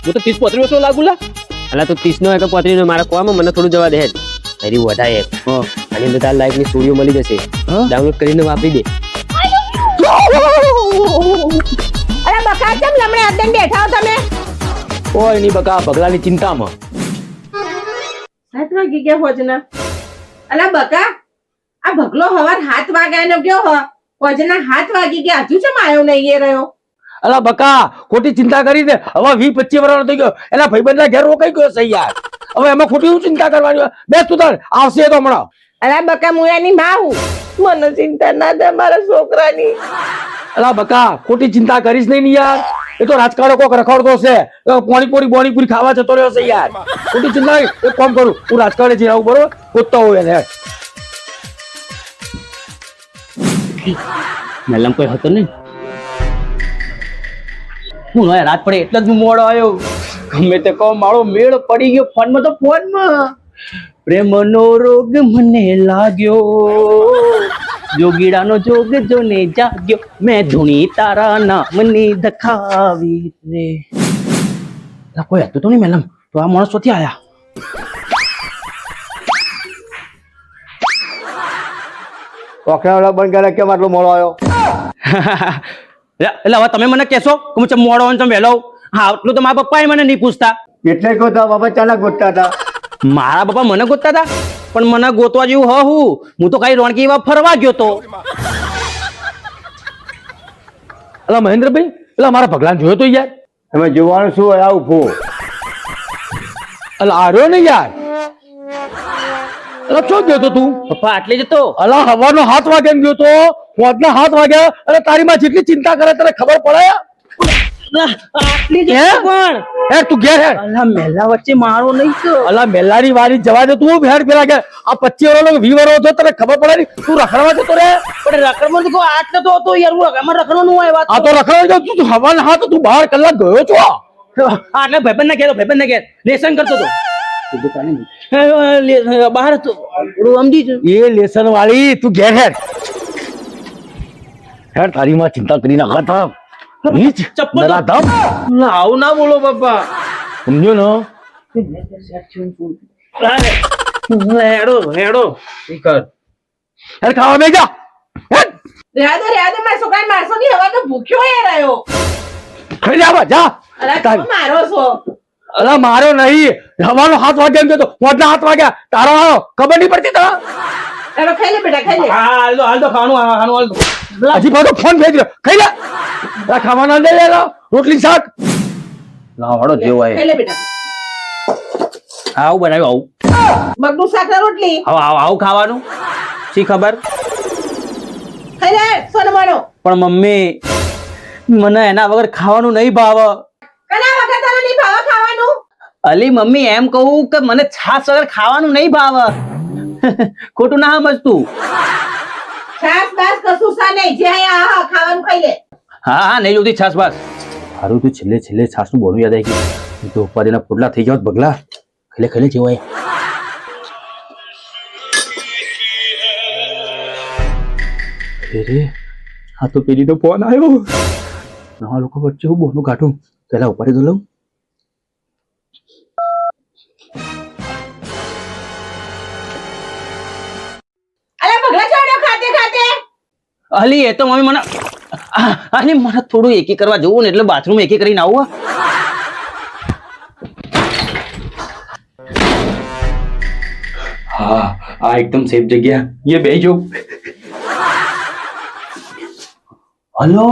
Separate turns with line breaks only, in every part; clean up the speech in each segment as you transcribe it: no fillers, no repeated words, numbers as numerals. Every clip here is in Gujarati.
હું તો 30-35 વર્ષનો લાગુ લા.
અલા તું 30 નો કે 35 નો મારા કોમાં મને થોડું જવા દે હેડ. તારી વધાય એપ અને અંદર તાર લાઈફ ની સ્ટુડિયો મળી જશે. ડાઉનલોડ કરીને વાપરી દે.
અરે બકા કેમ લમણે આદન બેઠા હો તમે?
ઓય ની બકા બગલાની ચિંતામાં.
7 વાગી ગયા હોજના. અલા બકા આ બગલો હવાર 7 વાગ્યાનો ગયો હો. હોજના 7 વાગી ગયા હજુ ચમ આયો નહીં એ રહ્યો.
અલા બકા ખોટી ચિંતા કરી દે. હવે 20-25 વર્ષનો થઈ ગયો. એના ભાઈબંધના ઘેર રોકાઈ ગયો છે યાર. હવે એમાં ખોટી શું ચિંતા કરવાની? બેસ તું તાર આવશે તો હમણાં.
અલા બકા મુયાની માં હું. મને ચિંતા ના દે મારા છોકરાની.
અલા બકા ખોટી ચિંતા કરીશ નહીં ને યાર. એ તો રાજકારો કોક રખડતો છે. બોણીપુરી ખાવા જતો રહ્યો છે યાર. ખોટી ચિંતા નહીં. એક કામ કરું હું રાજકારણે જઈ આવું બરોબર. ગોતતો હોય એને.
મેલમ કોઈ હતો નહીં.
હું રાત પડે એટલે જ મોડો આવ્યો. ગમે તે કહો મારો મેળ પડી ગયો ફોનમાં તો ફોનમાં. પ્રેમનો રોગ મને લાગ્યો, જોગીડાનો જોગ જોને જાગ્યો, મેં ધૂણી તારા નામની દખાવી રે. કોઈ હતું તો નહીં મેલમ. તો આ માણસ ક્યાંથી આયા?
ઓખરાવાળા બંધ કરે કેમ આટલો મોડો આવ્યો?
એટલે હવે તમે મને કહેશો કે હું ચમ મોડો ચમ વહેલો? હા આટલું તો મારા પપ્પાએ મને નહીં પૂછતા.
એટલે કહો તો બાબા ચાના ગોતતા હતા.
મારા પપ્પા મને ગોતતા હતા પણ મને ગોતવા જેવું હું તો કઈ રોણકી એવા ફરવા ગયો તો.
અલા મહેન્દ્રભાઈ પેલા મારા ભગલાન જોયો તો યાર. એમાં જોવાનું શું હોય? આ ઉભો અલા આર્યો ને યાર. અલા શું ગયો તો તું?
પપ્પા આટલે જતો.
અલા હવાનો 7 વાગ્યા ગયો તો. હોદના 7 વાગ્યા અને તારી માં જેટલી ચિંતા કરે તને ખબર પડે?
આટલી જતો પણ
હે તું ઘેર હે.
અલા મેલા વચ્ચે મારો નહીં તો.
અલા મેલાની વારી જવા દે તું. ભેડ પેલા કે આ 25 વર્ષનો 20 વર્ષ હતો તને ખબર પડે નહીં? તું રખડવા જતો રે.
પણ રખડમાં તો આટલે તો હતો યાર. હું અમાર રખડવાનું હોય વાત.
આ તો રખડવા જાવ તું હવાના હાથ તું 12 કલાક ગયો છો.
આટલે ભાઈબંધ ના ઘેર લેસન કરતો હતો. બહાર હતો સમજી છું.
એ લેસન વાળી તું ઘેર હેડ. હેડ તારી માં ચિંતા કરી નાખા.
ચપ્પલ આવું ના બોલો પપ્પા.
સમજો ને?
હેડો હેડો
હેડ ખાવા બે જા.
રહ્યા દે મારા છોકરાને મારશો નહીં. હવે તો ભૂખ્યો એ રહ્યો.
ખાઈ જા જા.
અલા તમે મારો છો.
અલા મારો નહીં. હવાનો 7 વાગ્યા ગયો તો. હોદના 7 વાગ્યા તારો આવ્યો. ખબર નહીં પડતી તને?
એનો ખાઈ લે બેટા ખાઈ લે.
હાલ દો ખાવાનું.
હજી પાછો ફોન ભેજ રહ્યો. ખાઈ લે. ખાવાના દે લે રોટલી શાક.
લાવડો જેવો
ખાઈ લે બેટા.
આવું બનાવ્યું આવું.
મગનું શાક ને રોટલી.
આવું ખાવાનું શી ખબર.
ખાઈ લે સોનમાનો.
પણ મમ્મી મને એના વગર ખાવાનું નહીં ભાવ.
કના વગર તને નહીં ભાવે ખાવાનું?
અલી મમ્મી એમ કહું કે મને છાસ વગર ખાવાનું નહીં ભાવ. ખોટું ના સમજતું.
છાસ બાસ કશું સા નહીં. જે અહીંયા ખાવાનું ખાઈ લે.
હા નહીં જોતી છાસ બાસ. સારું તું છેલ્લે છાસ નું બોલું યાદ આવી ગયું. તો ઉપર એના પોટલા થઈ ગયા બગલા. ખાઈ લે જેવો એ. અરે આ તો પેલી નો ફોન આવ્યો. નવા લોકો વચ્ચે હું બોનું કાઢું. પેલા ઉપર તો લઉં.
અલે બગલા ચોડ્યો ખાતે.
અલી એ તો મમ્મી મને થોડું એકી કરવા જવું ને એટલે બાથરૂમ એકી કરીને આવું. હા આ એકદમ સેફ જગ્યા. ये બેજો. હલો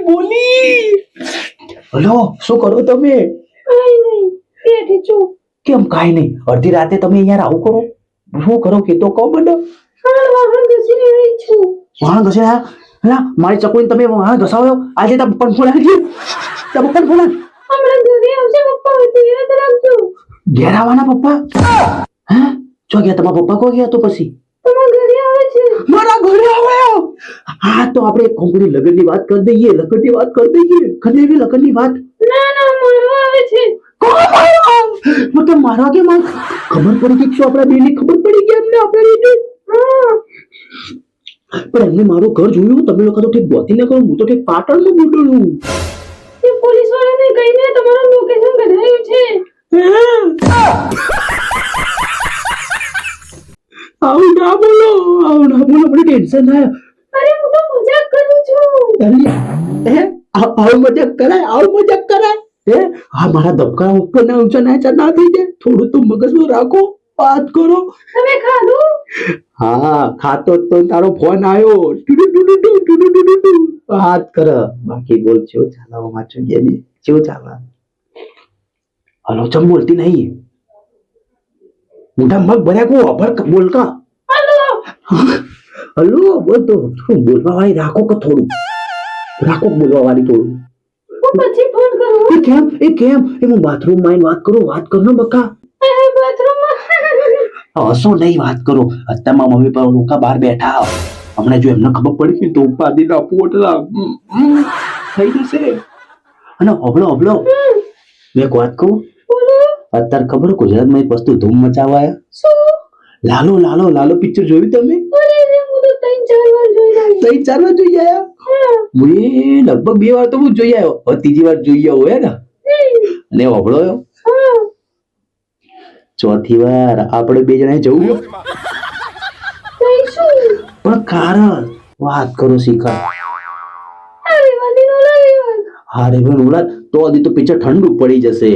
બોલી. હલો શું કરો તમે?
કઈ નહીં બેઠી છું.
કેમ કાઈ નહીં? અડધી રાતે તમે યાર આવું કરો. શું કરો કે તો કહો મને.
વાહન ઘસીને આવી છું.
વાહન ઘસે મારી ચકુને તમે વાહન ઘસાવ્યો. આજે તા પપ્પા ફોન આવી. તા પપ્પા ફોન
હમણાં ઘરે આવશે પપ્પા. યાદ રાખજો.
ઘેર આવવાના પપ્પા? હે જો ગયા તમારા પપ્પા કો ગયા તો પછી
તમારા ઘરે આવે છે.
મારા ઘરે આવ્યો. હા તો આપણે કોંકડી લગનની વાત કરી દઈએ. કરી દેવી લગનની વાત.
ના મારવા આવે છે.
મતલબ મારવા કેમ? ખબર પડી કે શું આપણા બેની ખબર પડી કે એમને આપણે રીતે. પણ એમને મારું ઘર જોયું, તમે લોકો તો ઠીક ગોતીને કહો, હું તો ઠીક પાટણમાં બુડણું.
એ પોલીસ વાળાને કહીને તમારું લોકેશન બદલાયું છે.
આવું ના બોલો, મને ટેન્શન થાય.
અરે હું તો મજાક કરું છું.
આવું મજાક કરાય હે? હા, મારા ધબકારા ઉપર ના ઊંચા ના થઈ જાય. થોડું તો મગજમાં રાખો, વાત કરો.
તમે ખાધું?
હા, ખાતો જ તો તારો ફોન આવ્યો. વાત કર. બાકી બોલ, કેવું ચાલે માચું ગયા? કેવું ચાલે? હલો, ચમ બોલતી નહીં? મોઢા મગ ભર્યા કો અભર બોલ કા. હલો બોલ તો. શું બોલવા વાળી રાખો કે થોડું રાખો, બોલવા વાળી થોડું.
હું પછી ફોન કરું.
એ કેમ હું બાથરૂમ માં વાત કરું, વાત કર ને બકા.
બાથરૂમમાં
હસો નહીં, વાત કરો. અત્યારમાં મમ્મી પર લોકો બહાર બેઠા, હમણાં જો એમને ખબર પડી તો ઉપાધિ ના પોટલા થઈ જશે. અને અબળો મેં એક વાત કહું, અત્યારે ખબર ગુજરાતમાં એક વસ્તુ ધૂમ મચાવાય. લાલો પિક્ચર જોયું તમે? ત્રણ ચાર વાર જોઈ આયા? હું લગભગ 2 વાર તો હું જોઈ આવ્યો, હવે ત્રીજી વાર જોઈ આવ્યો હે ને. અને અબળો ચોથી વાર આપણે 2 જણાએ જવું. પણ કારણ વાત કરો શીખા. હા રે ભાઈ ઉલા તો હજી તો પિક્ચર ઠંડુ પડી જશે.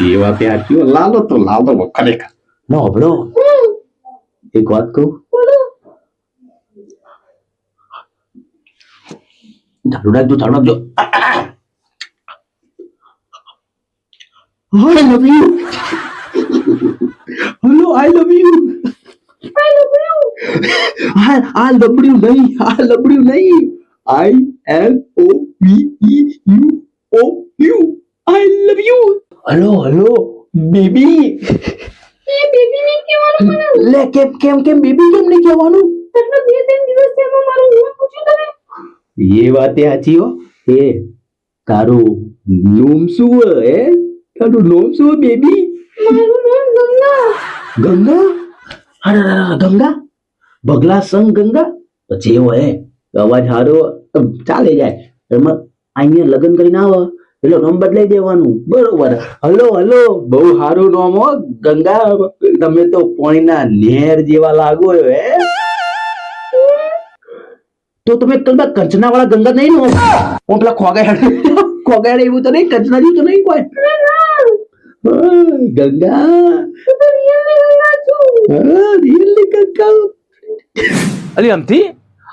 એ વાત યાર કયો લાલો તો ખરેખર ના હબળો. એક વાત કહું, ચાલુ રાખજો I love you. Hello, I love you. આ લબડ્યું નહીં. ILOVEUOU. I love you. Hello baby.
A baby ને કહેવાનું મને.
લે કેમ બેબી કેમ નહીં કહેવાનું?
એટલે 2-3 દિવસ થયા મારું નામ પૂછ્યું તમે.
એ વાત સાચી હો. એ તારું નામ શું હે? તારું નામ શું બેબી?
મારું નામ ગંગા.
ગંગા બગલા સંગ ગંગા. પછી એવો હે અવાજ હારો ચાલે જાય. એમાં અહીંયા લગ્ન કરીને આવો એટલે નામ બદલાઈ દેવાનું. બરોબર. હલો બહુ સારું નામ હો ગંગા. તમે તો પાણીના નહેર જેવા લાગો હે. તો તમે કંચના વાળા ગંગા નહીં નો? હું પેલા ખોગાડ એવું તો નહીં, કંચના જેવું તો નહીં કોઈ? ગંગા રિયલી ગંગા.
અલી અમથી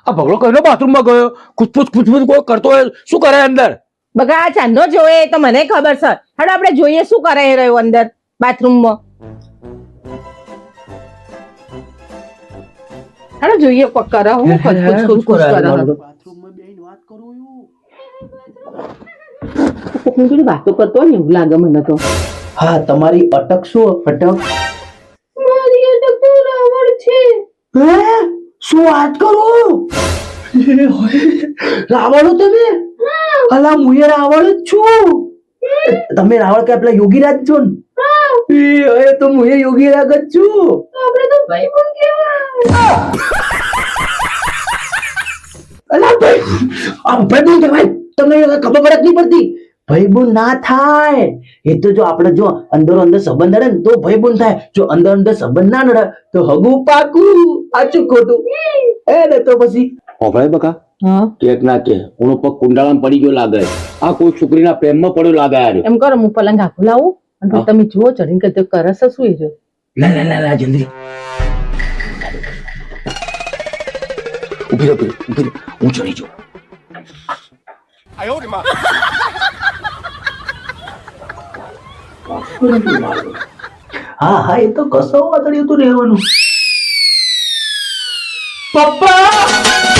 આ ભગલો કહીને બાથરૂમમાં ગયો, ખુશફુસ કોઈ કરતો હોય, શું કરે અંદર?
બગા આ ચાંદો જોવે તો મને ખબર છે. હેડો આપણે જોઈએ શું કરે રહ્યો અંદર બાથરૂમમાં. હેડો જોઈએ કોક કરે. હું ખુશ કરે
બાથરૂમમાં બેહીને વાત કરું
કોકની જોડે વાતો કરતો હોય ને એવું લાગે મને તો.
હા, તમારી અટક શું? અટક
મારી અટક તો રાવણ છે.
હે? શું વાત કરો? રાવણ તમે? અલા મુએ રાવણ જ છું. તમે રાવણ કે પેલા યોગીરાજ છો ને? હવે તો મુએ યોગીરાજ જ છું.
આપણે તો ભાઈ પણ કેવા.
અલા ભાઈ આ ભાઈ બોલ ભાઈ, તમને ખબર પડે નહીં પડતી. ભાઈબંધ ના થાય. એ તો જો આપણે જો અંદર સંબંધ નડે ને તો ભાઈબંધ થાય. જો અંદર સંબંધ ના નડે તો હગું પાકું. આચું ખોટું એ ને તો પછી
હોભળાય બકા? કેક ના કે ઉનો પગ કુંડાળામાં પડી ગયો લાગે. આ કોઈ છોકરીના પ્રેમમાં પડ્યો લાગે યાર.
એમ કરો હું પલંગ આખું લાવું અને તમે જુઓ ચડીને કે તે કરસ શું એ જો.
લા જલ્દી ઉભી રહો, હું ચડી જાઉં.
હા એ તો કસો વાતળ્યું તું રહેવાનું. પપ્પા